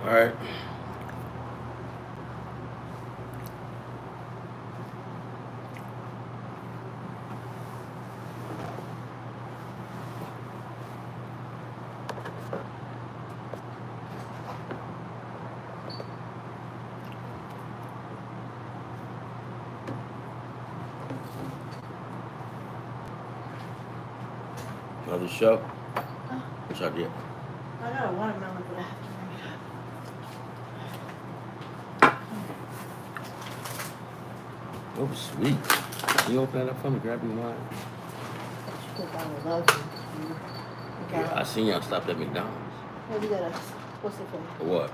All right. Another show. What y'all get? I got a watermelon, but I have to Oh, sweet. You open that up for me? Grab me wine. bring it up. I love you. Yeah, I seen y'all stop at McDonald's. Well, we got a, what's it called? For what?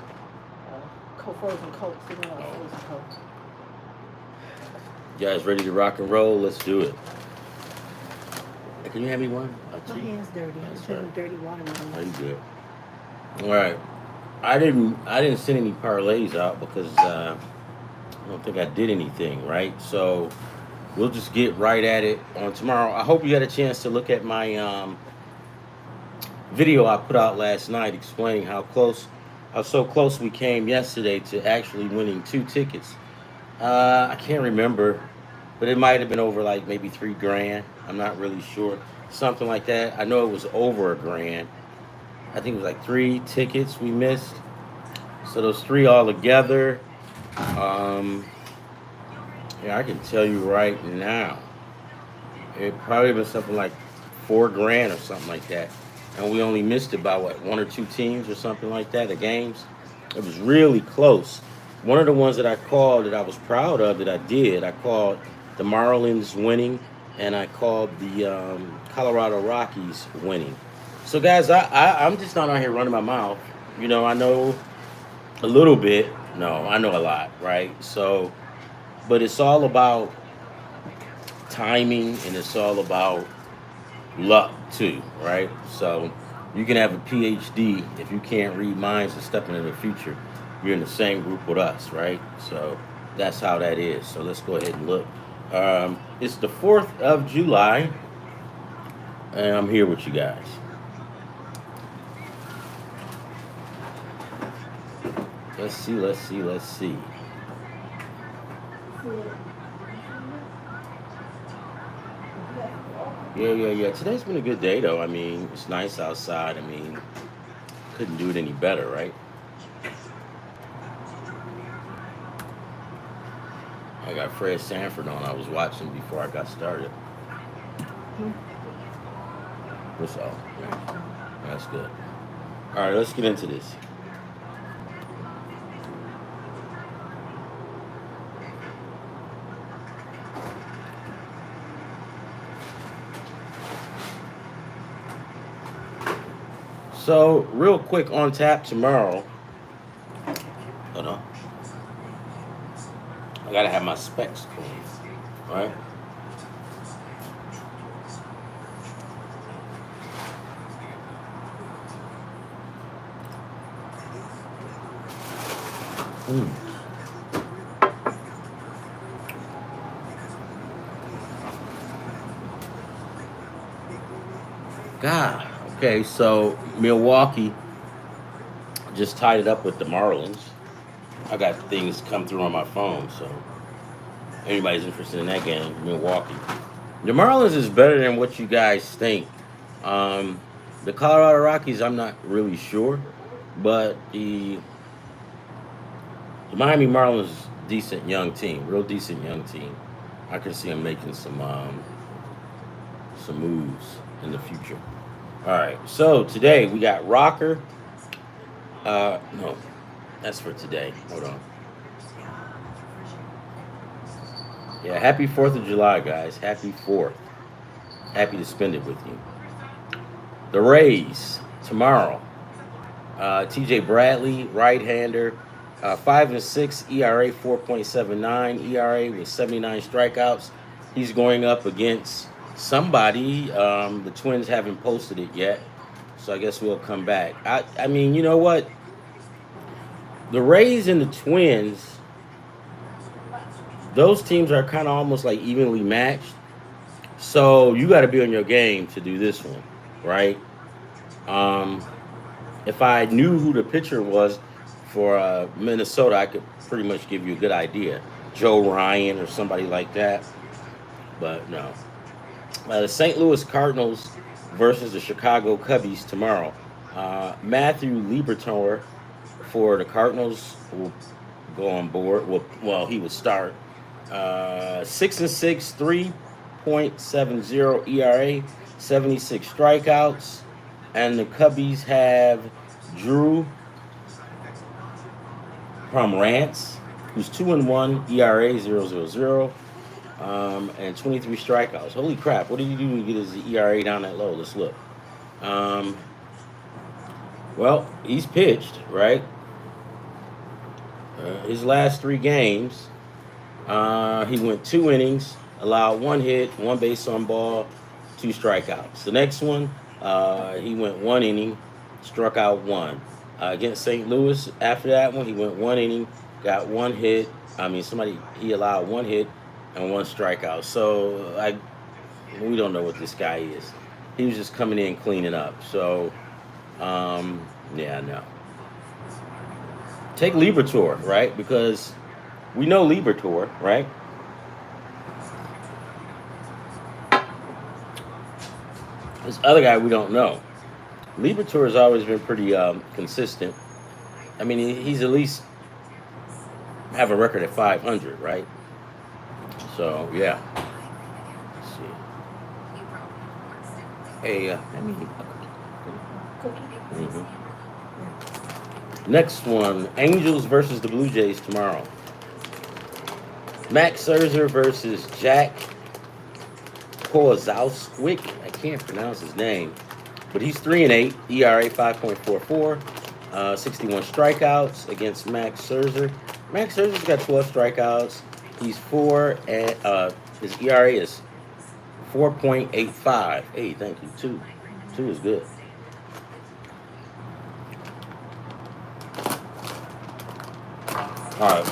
Frozen Coke. So we got a Oh. frozen Coke. You guys ready to rock and roll? Let's do it. Hey, can you hand me one? My hand's dirty. That's I'm putting right. dirty watermelon. Oh, you good. All right. I didn't send any parlays out because I don't think I did anything, right? So we'll just get right at it on tomorrow. I hope you had a chance to look at my video I put out last night explaining how so close we came yesterday to actually winning 2 tickets. I can't remember, but it might have been over like maybe 3 grand. I'm not really sure, something like that. I know it was over a grand. I think it was like 3 tickets we missed. So those three all together, um, yeah, I can tell you right now, it probably been something like 4 grand or something like that. And we only missed it by what, 1 or 2 teams or something like that, the games. It was really close. One of the ones that I called that I was proud of that I called the Marlins winning, and I called the Colorado Rockies winning. So, guys, I'm just not out here running my mouth. I know a little bit. No, I know a lot, right? So, but it's all about timing and it's all about luck too, right? So you can have a PhD if you can't read minds and step into the future. You're in the same group with us, right? So that's how that is. So let's go ahead and look. It's the 4th of July, and I'm here with you guys. Let's see, let's see, let's see. Yeah. Today's been a good day, though. I mean, it's nice outside. I mean, couldn't do it any better, right? I got Fred Sanford on. I was watching before I got started. What's up? Yeah, that's good. All right, let's get into this. So, real quick on tap tomorrow. Hold on. I gotta have my specs clean, right? Mm. God. Okay, so Milwaukee just tied it up with the Marlins. I got things come through on my phone, so anybody's interested in that game, Milwaukee. The Marlins is better than what you guys think. Um, the Colorado Rockies, I'm not really sure, but the Miami Marlins, decent young team, real decent young team. I can see them making some moves in the future. All right, so today we got Rocker. No, that's for today. Hold on. Yeah, happy 4th of July, guys. Happy 4th. Happy to spend it with you. The Rays tomorrow. TJ Bradley, right-hander, 5-6 ERA, 4.79 ERA with 79 strikeouts. He's going up against somebody. The Twins haven't posted it yet, so I guess we'll come back. I mean, you know what? The Rays and the Twins, those teams are kind of almost like evenly matched. So you got to be on your game to do this one, right? Um, if I knew who the pitcher was for Minnesota, I could pretty much give you a good idea. Joe Ryan or somebody like that. But no. The St. Louis Cardinals versus the Chicago Cubbies tomorrow. Matthew Liberatore for the Cardinals will go on board. Well, he will start. 6-6, 3.70 ERA, 76 strikeouts, and the Cubbies have Drew Pomeranz, who's 2-1, ERA 0.00, and 23 strikeouts. Holy crap! What did he do to get his ERA down that low? Let's look. Well, he's pitched, right? His last 3 games, he went 2 innings, allowed 1 hit, 1 base on ball, 2 strikeouts. The next one, he went 1 inning, struck out 1. Against St. Louis, after that one, he went 1 inning, got 1 hit. He allowed 1 hit and 1 strikeout. So we don't know what this guy is. He was just coming in cleaning up. So, yeah, no. Take Liberatore, right? Because we know Liberatore, right? This other guy we don't know. Liberatore has always been pretty consistent. I mean, he's at least have a record at 500, right? So, yeah. Let's see. Hey, I mean, Cookie. mm-hmm. Next one, Angels versus the Blue Jays tomorrow. Max Scherzer versus Jack Kozowskick. I can't pronounce his name, but he's 3-8, ERA 5.44, 61 strikeouts against Max Scherzer. Max Scherzer's got 12 strikeouts. He's 4, and his ERA is 4.85. Hey, thank you. 2 is good. All right.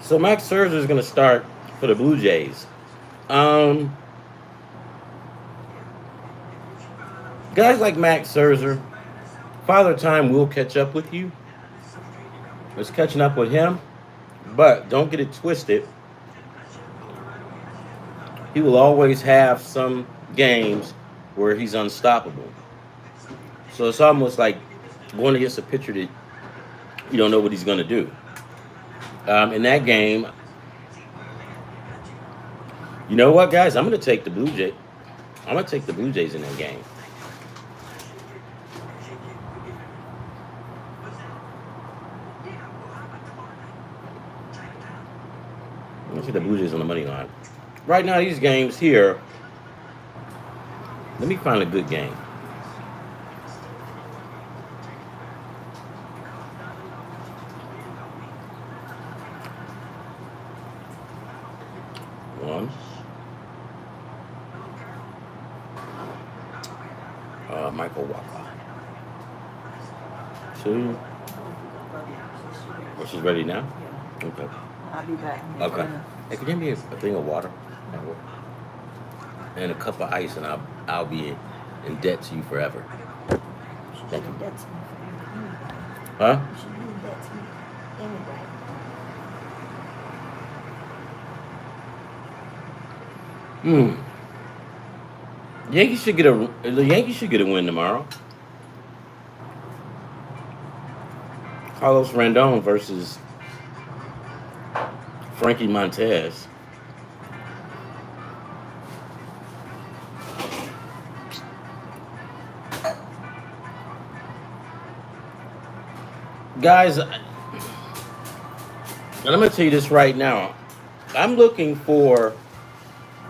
So Max Scherzer is going to start for the Blue Jays. Guys like Max Scherzer, Father Time will catch up with you. It's catching up with him, but don't get it twisted. He will always have some games where he's unstoppable. So it's almost like going against a pitcher that you don't know what he's going to do. In that game, you know what, guys? I'm going to take the Blue Jays. I'm going to take the Blue Jays in that game. I'm going to take the Blue Jays on the money line. Right now, these games here, let me find a good game. One. Michael Walker. 2. Oh, she's ready now? Okay. I'll be back. Okay. Hey, can you give me a thing of water? And a cup of ice, and I'll be in debt to you forever. Thank you. That's me forever. Huh? You should leave that to me anyway. The Yankees should get a win tomorrow. Carlos Rendon versus Frankie Montez. Guys, and I'm going to tell you this right now. I'm looking for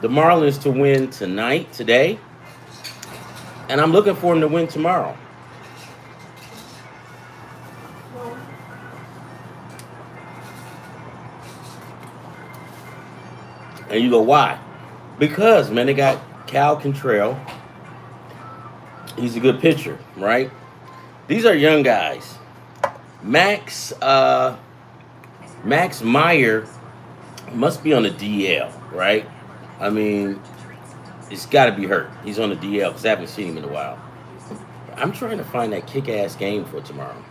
the Marlins to win today, and I'm looking for them to win tomorrow. And you go, why? Because, man, they got Cal Quantrill. He's a good pitcher, right? These are young guys. Max Meyer must be on the DL, right? I mean, It's got to be hurt. He's on the DL because I haven't seen him in a while. I'm trying to find that kick-ass game for tomorrow.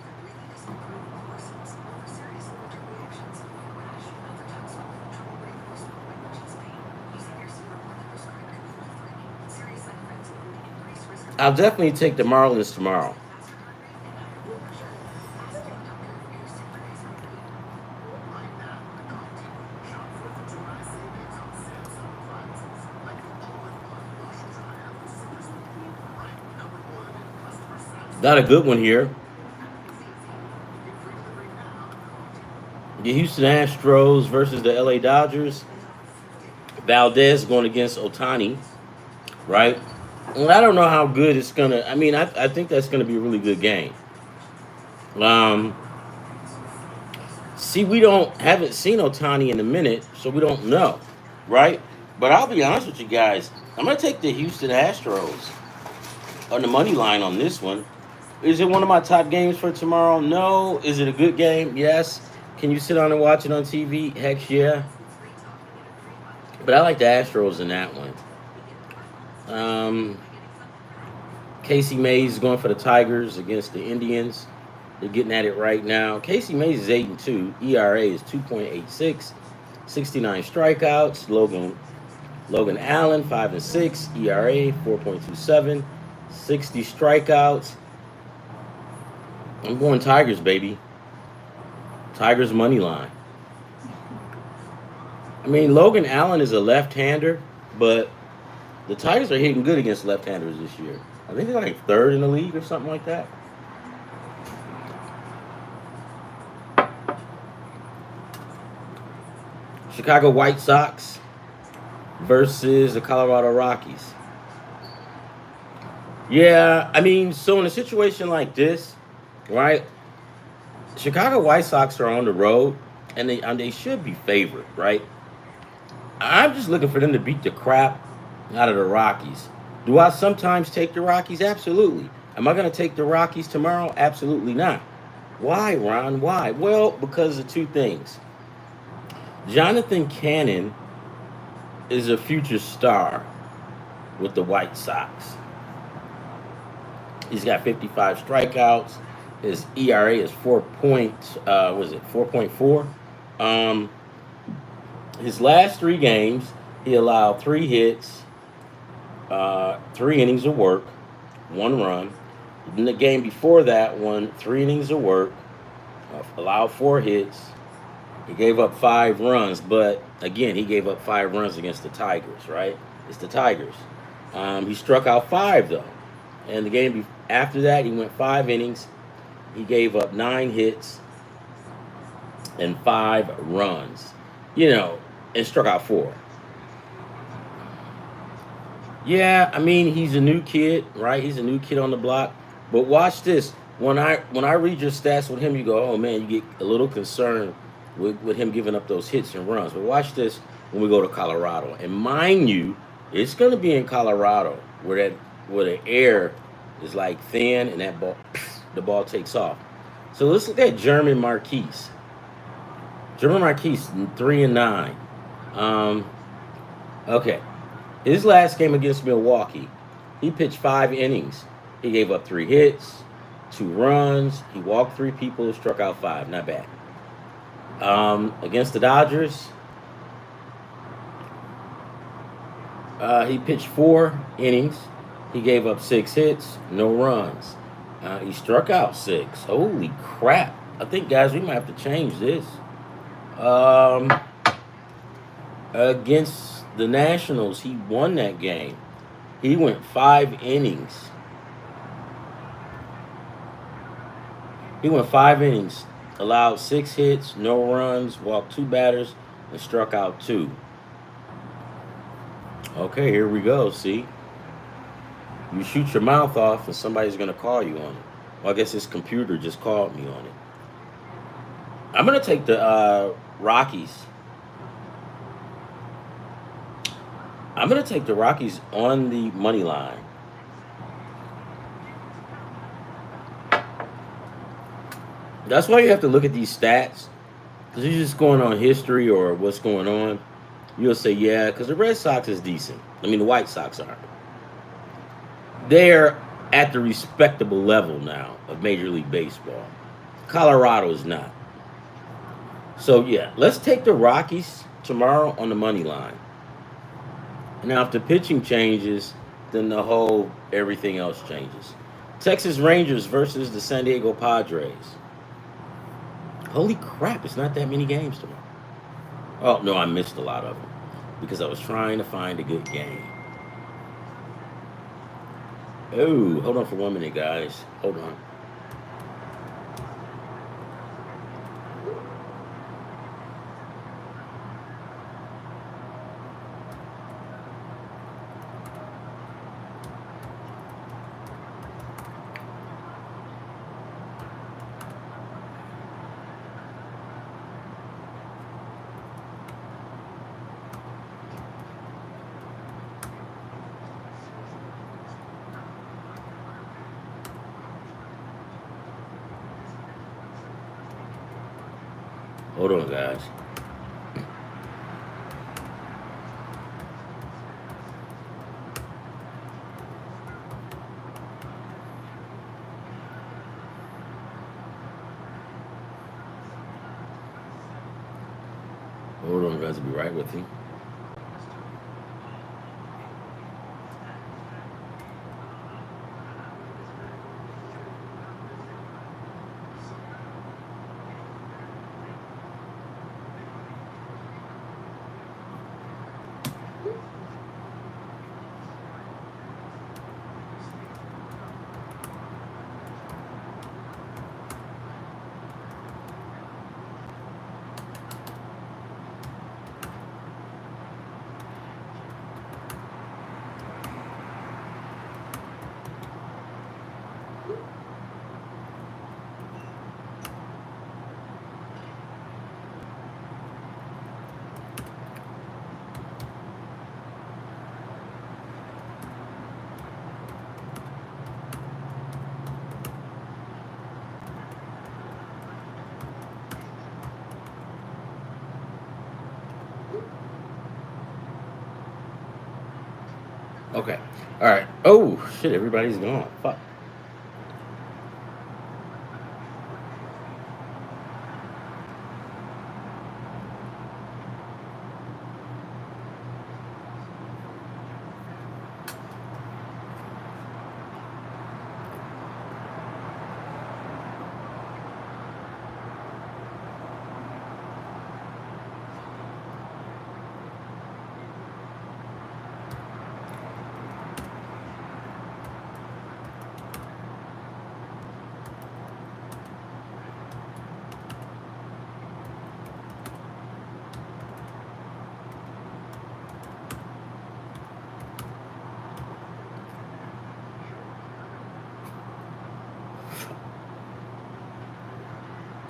I'll definitely take the Marlins tomorrow. Got a good one here. The Houston Astros versus the LA Dodgers. Valdez going against Otani, right? And I don't know how good it's gonna. I mean, I think that's gonna be a really good game. Um, See, we don't haven't seen Otani in a minute, so we don't know, right? But I'll be honest with you guys. I'm gonna take the Houston Astros on the money line on this one. Is it one of my top games for tomorrow? No. Is it a good game? Yes. Can you sit on and watch it on TV? Heck yeah. But I like the Astros in that one. Um, Casey Mays is going for the Tigers against the Indians. They're getting at it right now. Casey Mays is 8-2. ERA is 2.86. 69 strikeouts. Logan Allen 5-6. ERA 4.27. 60 strikeouts. I'm going Tigers, baby. Tigers money line. I mean, Logan Allen is a left-hander, but the Tigers are hitting good against left-handers this year. I think they're like third in the league or something like that. Chicago White Sox versus the Colorado Rockies. Yeah, I mean, so in a situation like this, right? Chicago White Sox are on the road, and they should be favored, right? I'm just looking for them to beat the crap out of the Rockies. Do I sometimes take the Rockies? Absolutely. Am I going to take the Rockies tomorrow? Absolutely not. Why, Ron? Why? Well, because of two things. Jonathan Cannon is a future star with the White Sox. He's got 55 strikeouts. His ERA is 4.4? His last three games, he allowed 3 hits, 3 innings of work, 1 run. In the game before that one, 3 innings of work, allowed 4 hits. He gave up 5 runs, but again, he gave up 5 runs against the Tigers, right? It's the Tigers. He struck out 5, though. And the game after that, he went 5 innings. He gave up 9 hits and 5 runs, and struck out 4. Yeah, I mean, he's a new kid, right? He's a new kid on the block. But watch this. When I read your stats with him, you go, oh, man, you get a little concerned with him giving up those hits and runs. But watch this when we go to Colorado. And mind you, it's going to be in Colorado where the air is like thin and the ball takes off. So let's look at German Marquise. German Marquise, 3-9. Okay. His last game against Milwaukee, he pitched 5 innings. He gave up 3 hits, 2 runs. He walked 3 people, struck out 5. Not bad. Against the Dodgers, he pitched 4 innings. He gave up 6 hits, no runs. He struck out 6. Holy crap. I think, guys, we might have to change this. Against the Nationals, he won that game. He went 5 innings. Allowed 6 hits, no runs, walked 2 batters, and struck out 2. Okay, here we go. See? You shoot your mouth off and somebody's going to call you on it. Well, I guess his computer just called me on it. I'm going to take the Rockies. I'm going to take the Rockies on the money line. That's why you have to look at these stats. Because you're just going on history or what's going on. You'll say, yeah, because the Red Sox is decent. I mean, the White Sox are. They're at the respectable level now of Major League Baseball. Colorado is not. So, yeah, let's take the Rockies tomorrow on the money line. Now, if the pitching changes, then the whole everything else changes. Texas Rangers versus the San Diego Padres. Holy crap, it's not that many games tomorrow. Oh, no, I missed a lot of them because I was trying to find a good game. Oh, hold on for 1 minute, guys. Hold on. Hold on, guys. Hold on, guys. I'll be right with you. Okay. All right. Oh, shit. Everybody's gone. Fuck.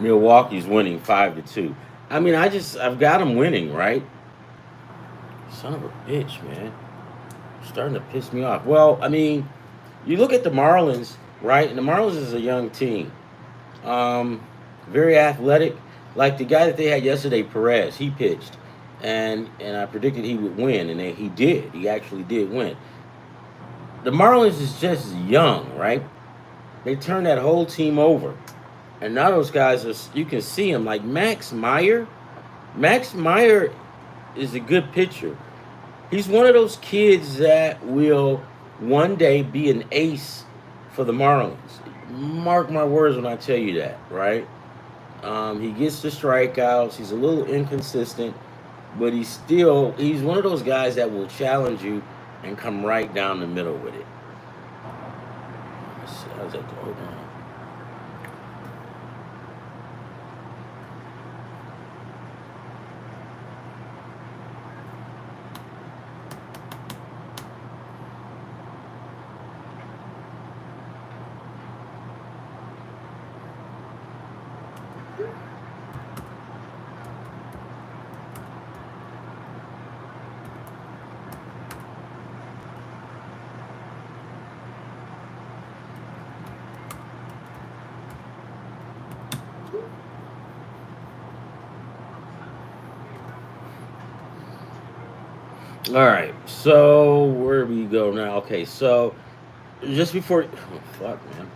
Milwaukee's winning 5-2. I mean, I've got them winning, right? Son of a bitch, man. Starting to piss me off. Well, I mean, you look at the Marlins, right? And the Marlins is a young team. Um, Very athletic. Like the guy that they had yesterday, Perez, he pitched, and I predicted he would win, and he did. He actually did win. The Marlins is just young, right? They turned that whole team over, and now those guys are. You can see them like Max Meyer. Max Meyer is a good pitcher. He's one of those kids that will one day be an ace for the Marlins. Mark my words when I tell you that, right? He gets the strikeouts. He's a little inconsistent, but he's one of those guys that will challenge you and come right down the middle with it. Let's see, how's that go? Hold on. All right. So where do we go now? Okay. So just before, oh, fuck, man.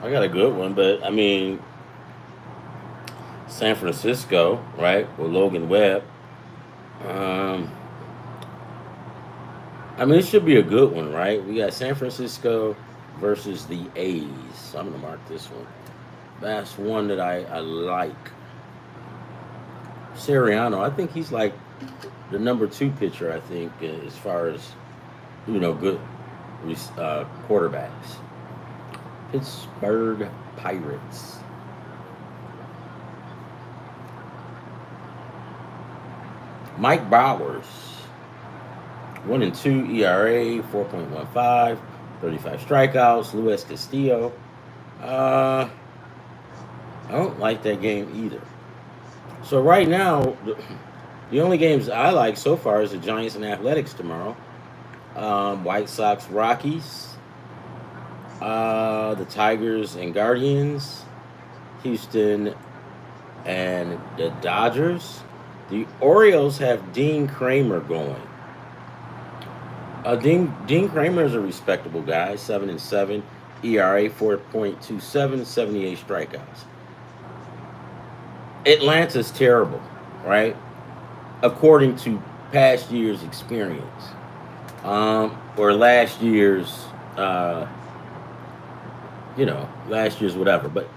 I got a good one, but I mean, San Francisco, right? With Logan Webb. Um, I mean, it should be a good one, right? We got San Francisco versus the A's. So I'm gonna mark this one. That's one that I like. Siriano, I think he's like the number two pitcher. I think as far as good quarterbacks. Pittsburgh Pirates. Mike Bowers, 1-2 ERA, 4.15, 35 strikeouts. Luis Castillo. Uh, I don't like that game either. So right now, the only games I like so far is the Giants and Athletics tomorrow. White Sox Rockies. The Tigers and Guardians. Houston and the Dodgers. The Orioles have Dean Kramer going. Dean Kramer is a respectable guy, 7-7, ERA 4.27, 78 strikeouts. Atlanta's terrible, right? According to past year's experience, or uh, last year's whatever. But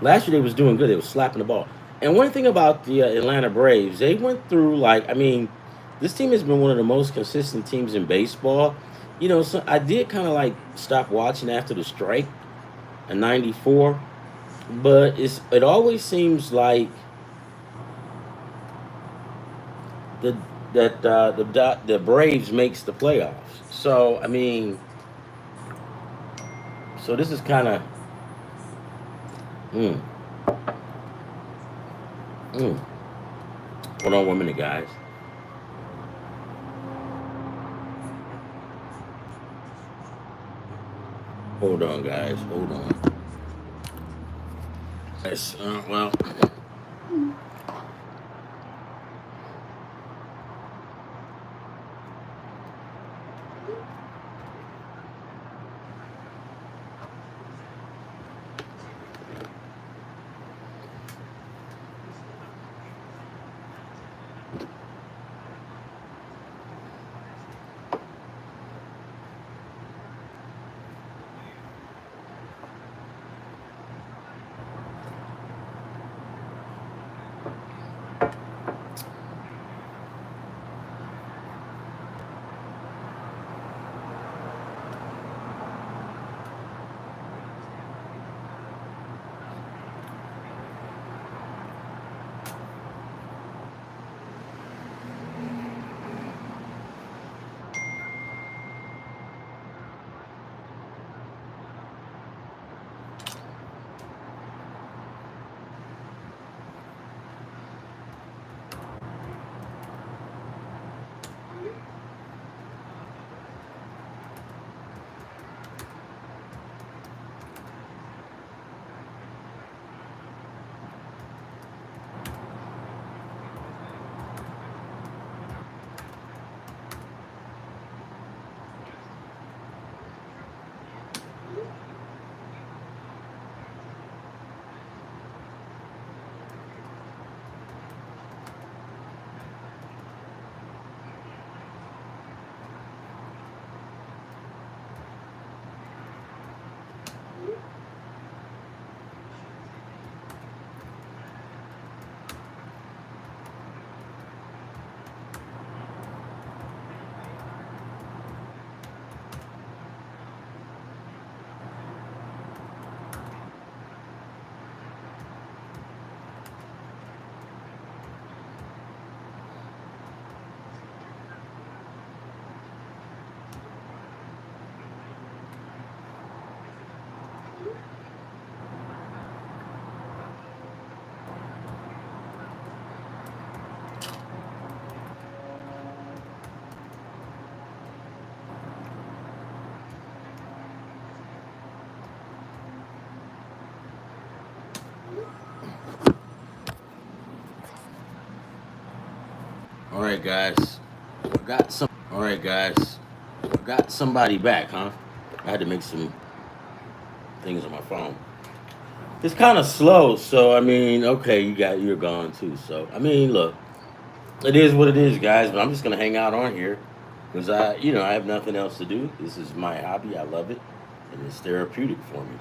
last year they was doing good. They was slapping the ball. And one thing about the Atlanta Braves, they went through like I mean, this team has been one of the most consistent teams in baseball. So I did kind of like stop watching after the strike in '94, but it always seems like the the Braves makes the playoffs. So I mean, so this is kind of mm, mm. Hold on 1 minute, guys. Hold on, guys. Hold on. Yes. Well, All right, guys. All right, guys. Got somebody back, huh? I had to make some things on my phone. It's kind of slow, so I mean, okay, you're gone too. So I mean, look, it is what it is, guys. But I'm just gonna hang out on here because I have nothing else to do. This is my hobby. I love it, and it's therapeutic for me.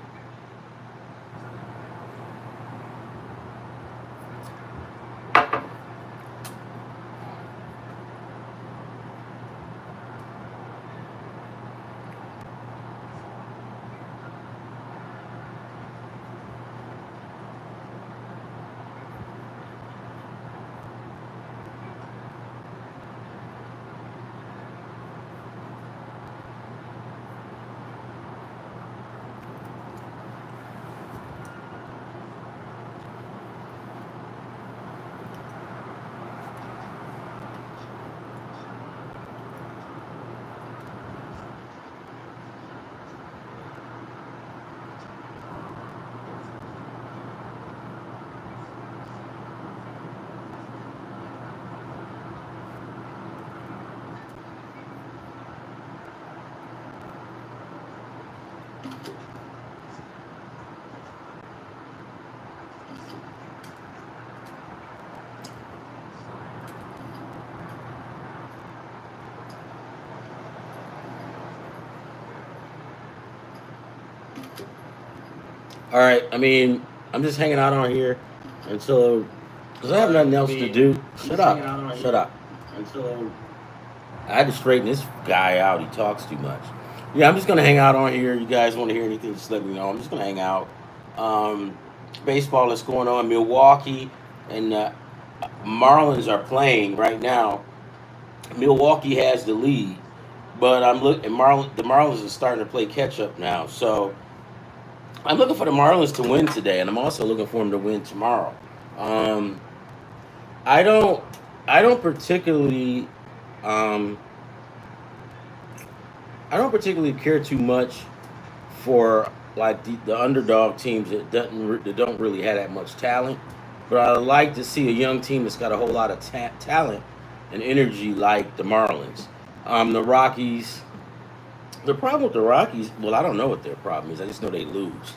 All right. I mean, I'm just hanging out on here until because I have nothing else to do. Shut up. Shut up. Until I had to straighten this guy out. He talks too much. Yeah, I'm just gonna hang out on here. You guys want to hear anything? Just let me know. I'm just gonna hang out. Um, Baseball is going on. Milwaukee and Marlins are playing right now. Milwaukee has the lead, but I'm looking. The Marlins are starting to play catch up now. So I'm looking for the Marlins to win today, and I'm also looking for them to win tomorrow. Um, I don't. I don't particularly. Um, I don't particularly care too much for like the underdog teams that don't really have that much talent. But I like to see a young team that's got a whole lot of talent and energy like the Marlins. The Rockies. The problem with the Rockies, well, I don't know what their problem is. I just know they lose,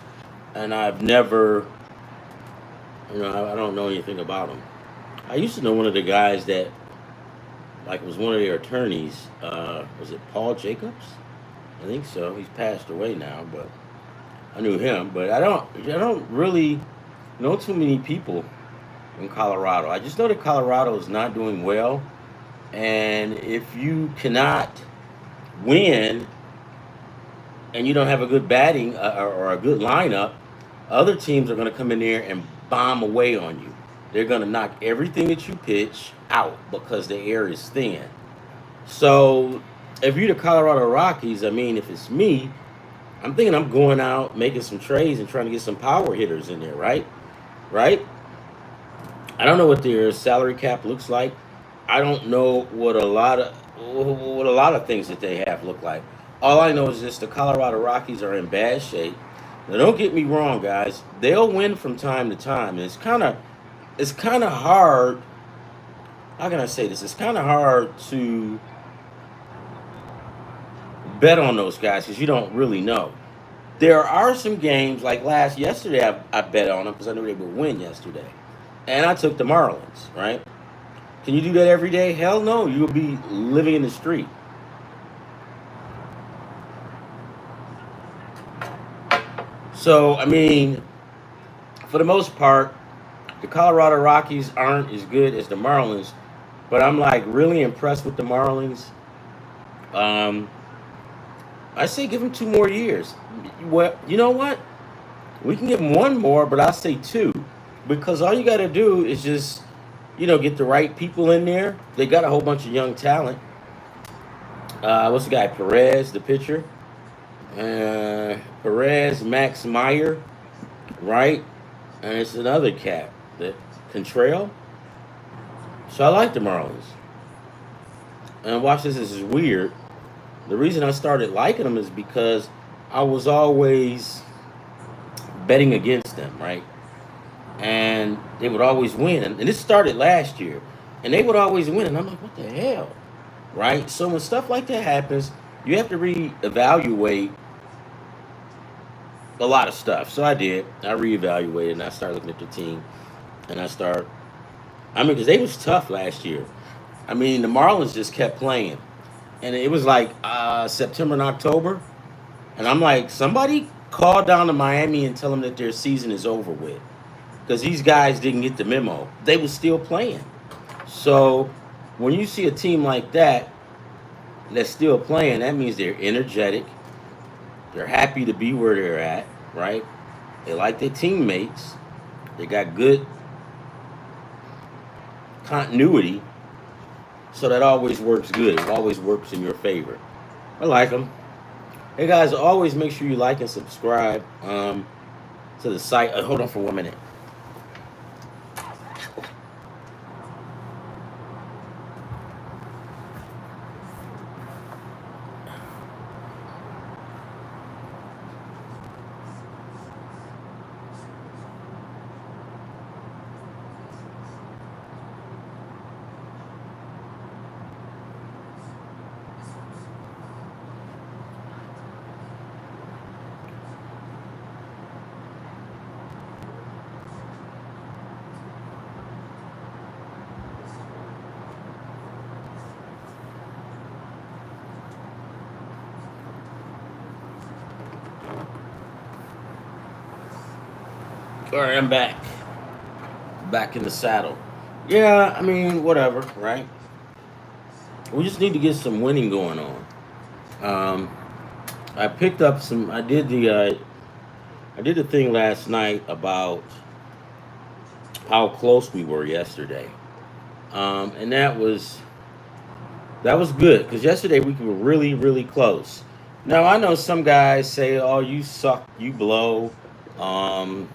and I've never, I don't know anything about them. I used to know one of the guys that, like, was one of their attorneys. Was it Paul Jacobs? I think so. He's passed away now, but I knew him. But I don't really know too many people in Colorado. I just know that Colorado is not doing well, and if you cannot win and you don't have a good batting or a good lineup, other teams are going to come in there and bomb away on you. They're going to knock everything that you pitch out because the air is thin. So if you're the Colorado Rockies, I mean, if it's me, I'm thinking I'm going out making some trades and trying to get some power hitters in there, right? Right? I don't know what their salary cap looks like. I don't know what a lot of things that they have look like. All I know is just the Colorado Rockies are in bad shape. Now, don't get me wrong, guys. They'll win from time to time, and it's kind of hard. How can I say this? It's kind of hard to bet on those guys because you don't really know. There are some games like yesterday. I bet on them because I knew they would win yesterday, and I took the Marlins. Right? Can you do that every day? Hell no. You will be living in the street. So I mean, for the most part, the Colorado Rockies aren't as good as the Marlins, but I'm like really impressed with the Marlins. Um, I say give them 2 more years. Well, you know what? We can give them one more, but I say two because all you got to do is just get the right people in there. They got a whole bunch of young talent. What's the guy? Perez, the pitcher. Perez, Max Meyer, right? And it's another cat that Contrail. So I like the Marlins. And watch this. This is weird. The reason I started liking them is because I was always betting against them, right? They would always win, and this started last year, and they would always win, and I'm like, what the hell, right? So when stuff like that happens, you have to reevaluate a lot of stuff. So I did. I reevaluated, and I started looking at the team, and I mean, because they was tough last year. I mean, the Marlins just kept playing, and it was like September and October, and I'm like, somebody call down to Miami and tell them that their season is over with, because these guys didn't get the memo. They was still playing. So when you see a team like that that's still playing, that means they're energetic. They're happy to be where they're at, right? They like their teammates. They got good continuity. So that always works good. It always works in your favor. I like them. Hey guys, always make sure you like and subscribe to the site. Hold on for 1 minute. All right, I'm back. Back in the saddle. Yeah, I mean, whatever, right? We just need to get some winning going on. Um, I picked up some. I did the thing last night about how close we were yesterday, and that was good because yesterday we were really really close. Now I know some guys say, "Oh, you suck, you blow," um,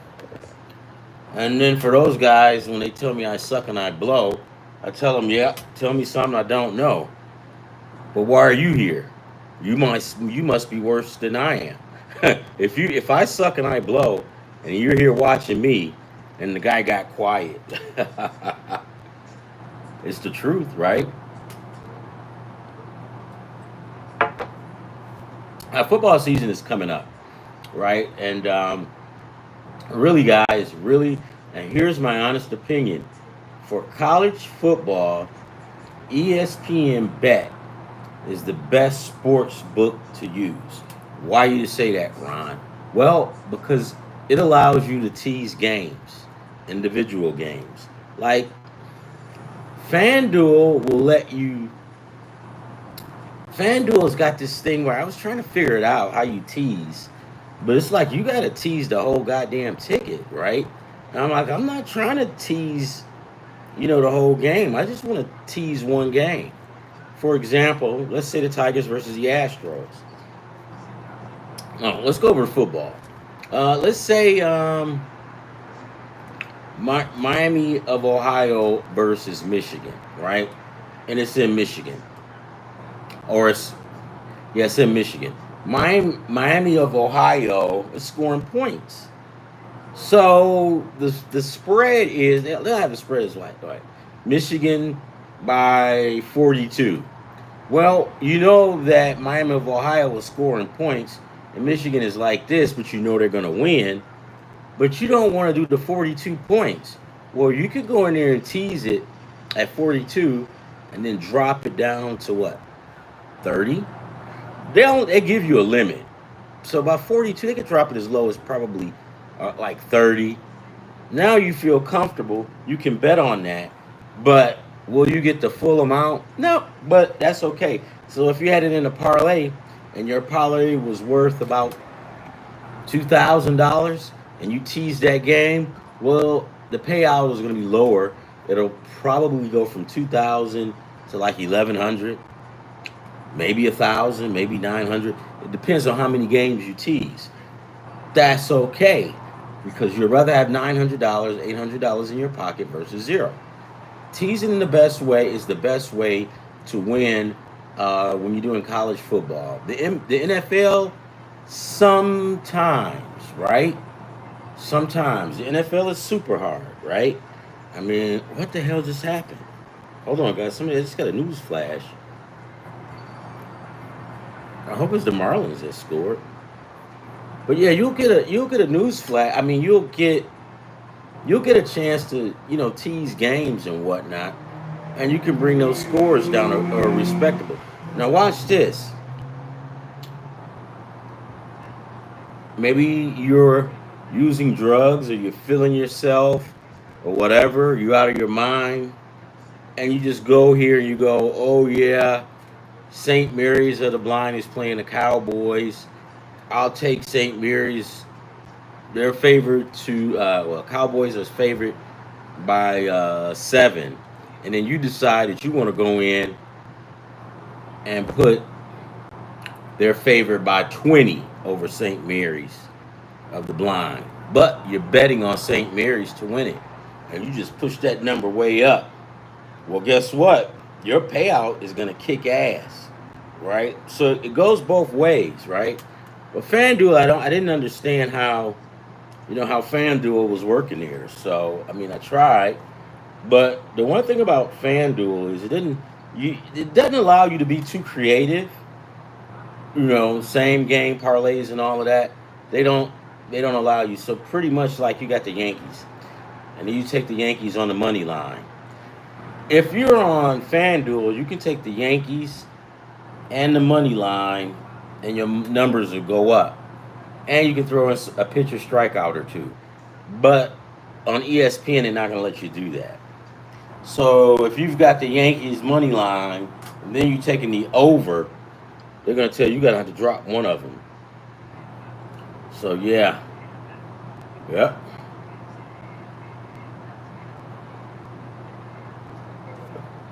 and then for those guys, when they tell me I suck and I blow, I tell them, "Yeah, tell me something I don't know." But why are you here? You must be worse than I am. If I suck and I blow, and you're here watching me, and the guy got quiet, it's the truth, right? Football season is coming up, right? And really, guys, really, and here's my honest opinion: for college football, ESPN Bet is the best sports book to use. Why you say that, Ron? Well, because it allows you to tease games, individual games. Like FanDuel will let you. FanDuel's got this thing where I was trying to figure it out how you tease, but it's like you got to tease the whole goddamn ticket, right? And I'm like, I'm not trying to tease, the whole game. I just want to tease one game. For example, let's say the Tigers versus the Astros. Oh, let's go over football. Let's say Miami of Ohio versus Michigan, right? And it's in Michigan, or it's in Michigan. Miami of Ohio is scoring points. So the spread is they'll have the spread as like right. Michigan by 42. Well, you know that Miami of Ohio was scoring points, and Michigan is like this, but you know they're going to win. But you don't want to do the 42 points. Well, you could go in there and tease it at 42 and then drop it down to what? 30? They give you a limit. So by 42, they could drop it as low as probably like 30. Now you feel comfortable. You can bet on that. But will you get the full amount? No, but that's okay. So if you had it in a parlay and your parlay was worth about $2,000 and you teased that game, well, the payout is going to be lower. It'll probably go from 2,000 to like 1,100, maybe 1,000, maybe 900. It depends on how many games you tease. That's okay because you'd rather have $900, $800 in your pocket versus zero. Teasing in the best way is the best way to win when you're doing college football. The NFL, sometimes, right? Sometimes. The NFL is super hard, right? I mean, what the hell just happened? Hold on, guys. Somebody just got a news flash. I hope it's the Marlins that scored. But yeah, you'll get a news flash. I mean, you'll get a chance to tease games and whatnot, and you can bring those scores down or respectable. Now watch this. Maybe you're using drugs or you're feeling yourself or whatever. You're out of your mind, and you just go here and you go, oh yeah, St. Mary's of the Blind is playing the Cowboys. I'll take St. Mary's. They're favored to Cowboys are favored by 7, and then you decide that you want to go in and put their favored by 20 over St. Mary's of the Blind, but you're betting on St. Mary's to win it, and you just push that number way up. Well, guess what? Your payout is going to kick ass, right? So it goes both ways, right? But FanDuel, I didn't understand how FanDuel was working here. So I mean, I tried, but the one thing about FanDuel is it doesn't allow you to be too creative. Same game parlays and all of that. They don't they don't allow you. So pretty much like you got the Yankees, and then you take the Yankees on the money line. If you're on FanDuel, you can take the Yankees and the money line, and your numbers will go up. And you can throw in a pitcher strikeout or two. But on ESPN, they're not going to let you do that. So if you've got the Yankees money line, and then you're taking the over, they're going to tell you got to have to drop one of them. So yeah, yep.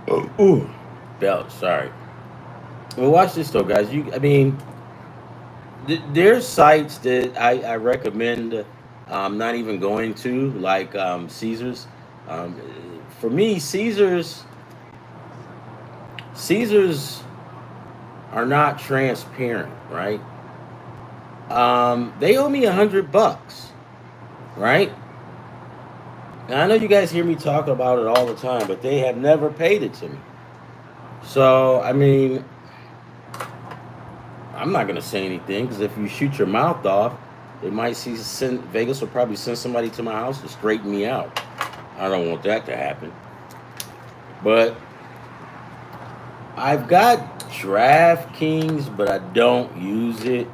Oh, ooh, belt. Sorry. Well, watch this though, guys. I mean, there's sites that I recommend not even going to, like Caesars. Um, for me, Caesars are not transparent, right? They owe me $100, right? Now I know you guys hear me talk about it all the time, but they have never paid it to me. So I mean, I'm not gonna say anything because if you shoot your mouth off, they might Vegas will probably send somebody to my house to straighten me out. I don't want that to happen. But I've got DraftKings, but I don't use it.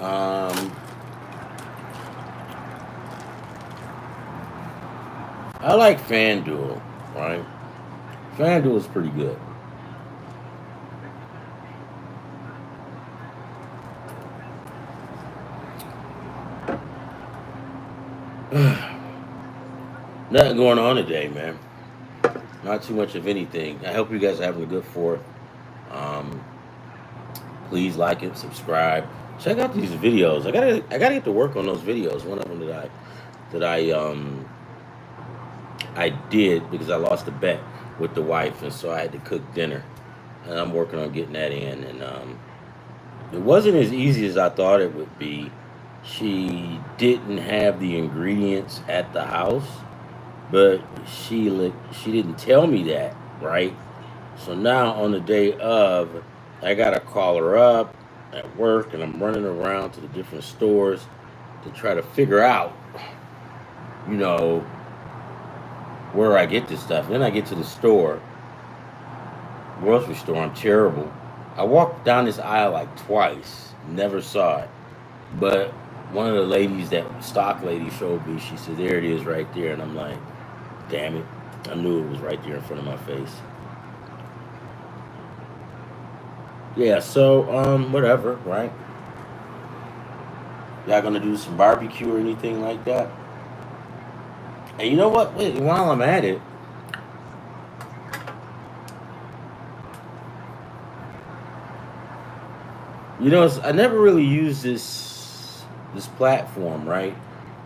Um, I like FanDuel, right? FanDuel is pretty good. Nothing going on today, man. Not too much of anything. I hope you guys are having a good fourth. Um, please like it, subscribe, check out these videos. I gotta get to work on those videos. One of them that I did because I lost a bet with the wife, and so I had to cook dinner, and I'm working on getting that in. And it wasn't as easy as I thought it would be. She didn't have the ingredients at the house, but she didn't tell me that, right? So now on the day of, I gotta call her up at work, and I'm running around to the different stores to try to figure out, you know, where I get this stuff. Then I get to the store, grocery store. I'm terrible. I walked down this aisle like twice, never saw it. But one of the ladies, that stock lady, showed me. She said, "There it is, right there." And I'm like, "Damn it! I knew it was right there in front of my face." Yeah. So whatever, right? Y'all gonna do some barbecue or anything like that? And you know what? Wait, while I'm at it, I never really used this platform, right?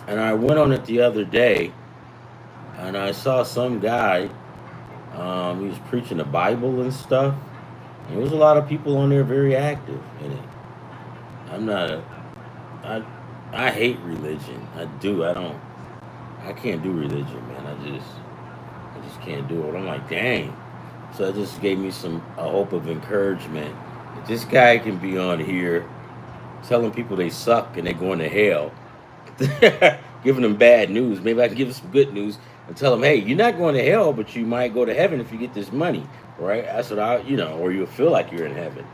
And I went on it the other day, and I saw some guy. He was preaching the Bible and stuff. And there was a lot of people on there very active in it. I'm not a. I I hate religion. I do. I don't. I can't do religion, man. I just. I just can't do it. I'm like, dang. So it just gave me some a hope of encouragement. If this guy can be on here telling people they suck and they're going to hell, giving them bad news. Maybe I can give them some good news and tell them, hey, you're not going to hell, but you might go to heaven if you get this money, right? That's what or you'll feel like you're in heaven.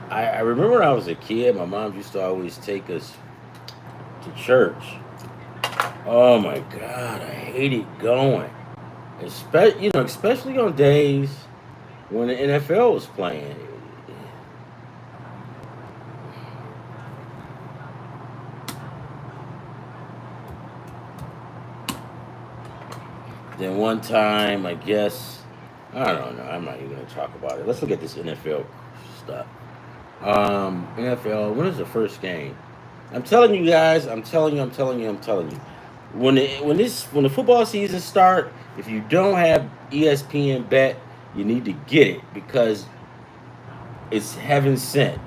I remember when I was a kid, my mom used to always take us to church. Oh my God, I hated going. Especially on days when the NFL was playing. Then one time, I guess, I don't know. I'm not even going to talk about it. Let's look at this NFL stuff. NFL. When is the first game? I'm telling you guys. I'm telling you. I'm telling you. I'm telling you. When the football season start, if you don't have ESPN Bet, you need to get it because it's heaven sent.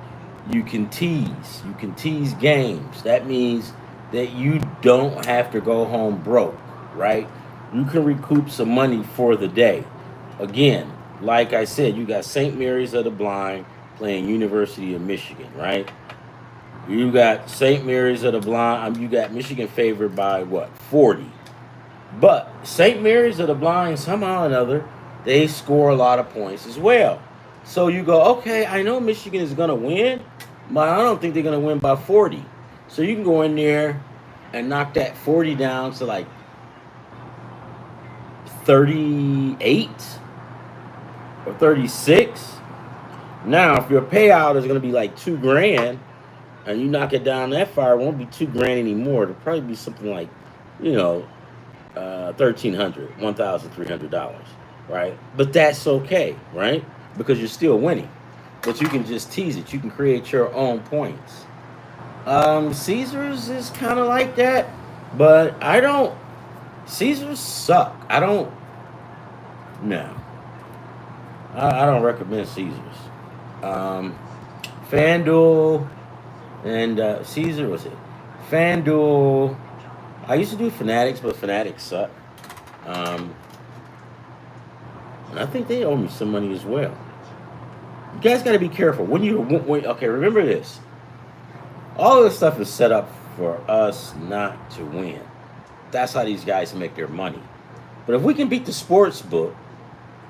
You can tease. You can tease games. That means that you don't have to go home broke, right? You can recoup some money for the day. Again, like I said, you got St. Mary's of the Blind playing University of Michigan, right? You got St. Mary's of the Blind. You got Michigan favored by what, 40? But St. Mary's of the Blind, somehow or another, they score a lot of points as well. So you go, okay, I know Michigan is going to win, but I don't think they're going to win by 40. So you can go in there and knock that 40 down to like 38 or 36. Now, if your payout is going to be like $2,000 and you knock it down that far, it won't be $2,000 anymore. It'll probably be something like, $1,300, right? But that's okay, right? Because you're still winning. But you can just tease it. You can create your own points. Caesars is kind of like that, but I don't. Caesars suck. I don't. No. I don't recommend Caesars. FanDuel and Caesar was it? FanDuel. I used to do Fanatics, but Fanatics suck. And I think they owe me some money as well. You guys got to be careful okay, remember this. All this stuff is set up for us not to win. That's how these guys make their money. But if we can beat the sports book,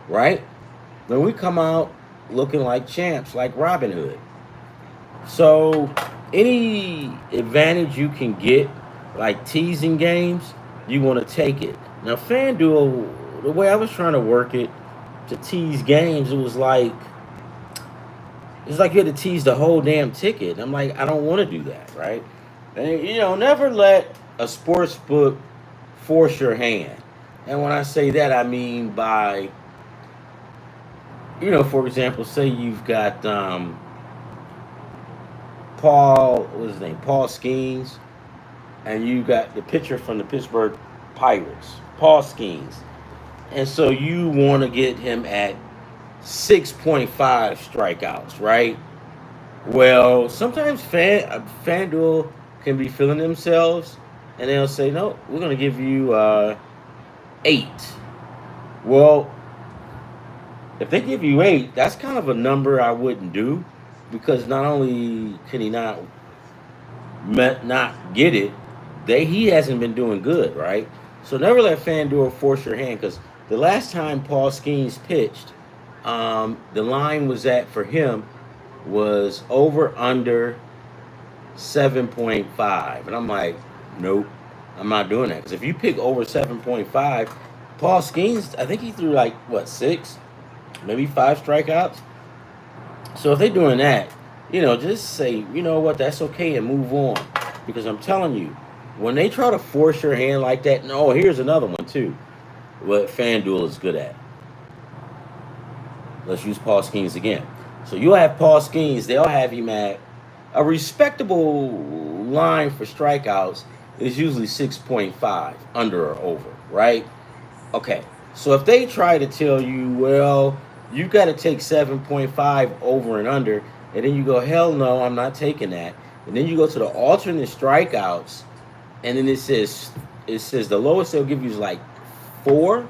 right? Then we come out looking like champs, like Robin Hood. So any advantage you can get, like teasing games, you want to take it. Now FanDuel, the way I was trying to work it to tease games, it's like you had to tease the whole damn ticket. And I'm like, I don't want to do that, right? And, never let a sports book force your hand. And when I say that, I mean by, for example, say you've got what's his name? Paul Skeens, and you got the pitcher from the Pittsburgh Pirates, Paul Skeens. And so you want to get him at 6.5 strikeouts, right? Well, sometimes FanDuel can be feeling themselves, and they'll say, no, we're going to give you 8. Well, if they give you 8, that's kind of a number I wouldn't do, because not only can he not get it, he hasn't been doing good, right? So never let FanDuel force your hand, because the last time Paul Skeens pitched, the line was for him was over under 7.5, and I'm like, nope, I'm not doing that, because if you pick over 7.5, Paul Skeens, I think he threw like 6, maybe 5 strikeouts. So if they're doing that, just say, you know what, that's okay, and move on, because I'm telling you, when they try to force your hand like that, no, here's another one too, what FanDuel is good at. Let's use Paul Skeens again. So you'll have Paul Skeens, they'll have him at a respectable line for strikeouts is usually 6.5, under or over, right? Okay, so if they try to tell you, well, you got to take 7.5 over and under, and then you go, hell no, I'm not taking that. And then you go to the alternate strikeouts, and then it says the lowest they'll give you is like 4,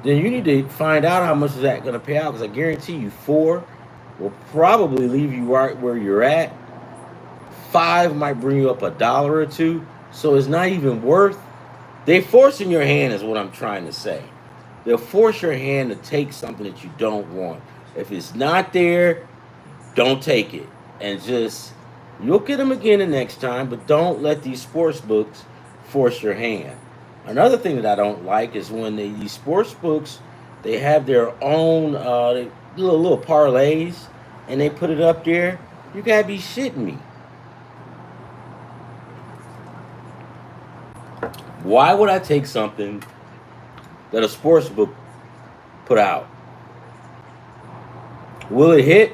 then you need to find out how much is that going to pay out, because I guarantee you 4 will probably leave you right where you're at. 5 might bring you up $1 or 2, so it's not even worth. They forcing your hand is what I'm trying to say. They'll force your hand to take something that you don't want. If it's not there, don't take it, and just you'll get them again the next time. But don't let these sports books force your hand. Another thing that I don't like is when these sports books, they have their own little parlays, and they put it up there. You gotta be shitting me. Why would I take something that a sports book put out? Will it hit?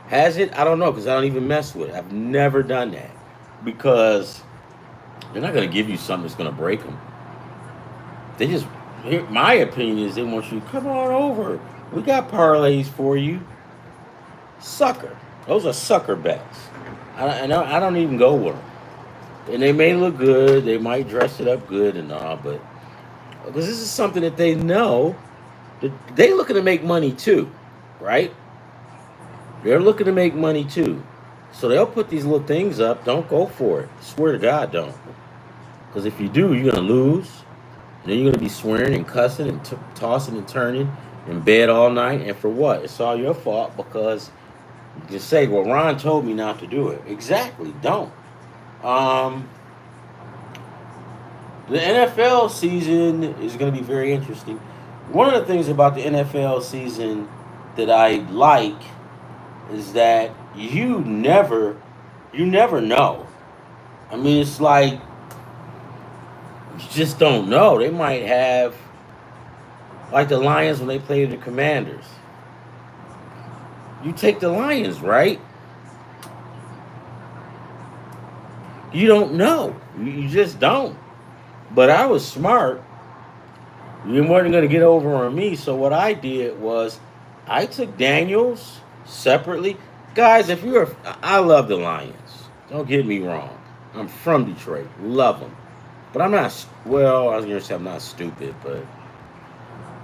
Has it? I don't know, because I don't even mess with it. I've never done that, because they're not going to give you something that's going to break them. They just, my opinion is, they want you to come on over. We got parlays for you. Sucker. Those are sucker bets. I don't even go with them. And they may look good. They might dress it up good and all, but because this is something that they know, that they looking to make money too, right? They're looking to make money too. So they'll put these little things up. Don't go for it. Swear to God, don't. Because if you do, you're going to lose. And then you're going to be swearing and cussing and tossing and turning in bed all night. And for what? It's all your fault, because you can say, well, Ron told me not to do it. Exactly. Don't. The NFL season is going to be very interesting. One of the things about the NFL season that I like is that you never know. I mean, it's like you just don't know. They might have, like the Lions when they played the Commanders. You take the Lions, right? You don't know. You just don't. But I was smart. You weren't going to get over on me. So what I did was I took Daniels separately. Guys, I love the Lions. Don't get me wrong. I'm from Detroit. Love them. But I'm not, well, I was going to say I'm not stupid, but,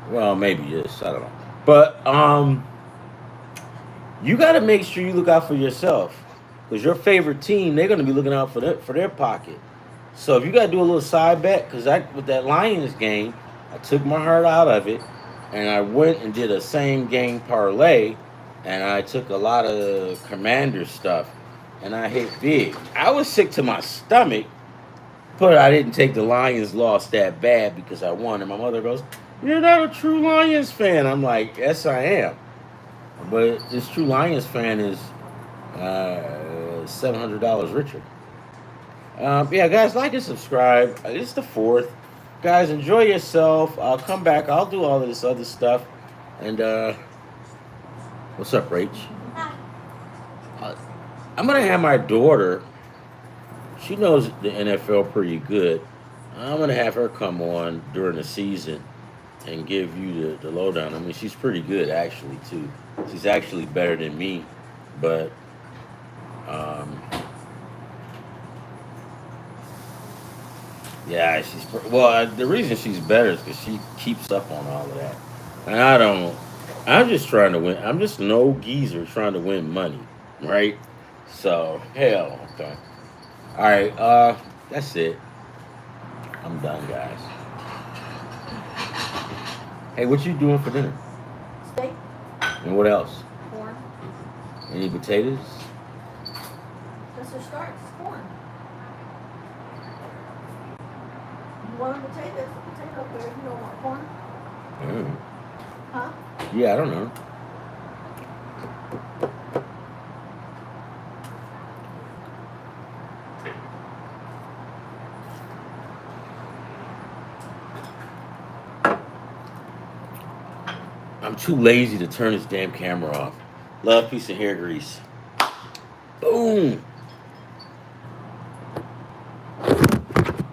well, maybe yes. I don't know. But you got to make sure you look out for yourself. Because your favorite team, they're going to be looking out for their pocket. So if you got to do a little side bet, because with that Lions game, I took my heart out of it, and I went and did a same game parlay, and I took a lot of Commander stuff, and I hit big. I was sick to my stomach, but I didn't take the Lions loss that bad because I won. And my mother goes, "You're not a true Lions fan." I'm like, yes, I am. But this true Lions fan is $700 richer. Yeah, guys, like and subscribe. It's the 4th. Guys, enjoy yourself. I'll come back. I'll do all of this other stuff. And, what's up, Rach? I'm going to have my daughter. She knows the NFL pretty good. I'm going to have her come on during the season and give you the lowdown. I mean, she's pretty good, actually, too. She's actually better than me. But, yeah, the reason she's better is because she keeps up on all of that. And I'm just trying to win. I'm just an old geezer trying to win money, right? So, hell, okay. All right, that's it. I'm done, guys. Hey, what you doing for dinner? Steak, And what else? corn. Any potatoes? That's your start. It's corn. You want a potato? There's a potato up there if you don't want corn. Mm. Huh? Yeah, I don't know. I'm too lazy to turn this damn camera off. Love, piece of hair grease. Boom.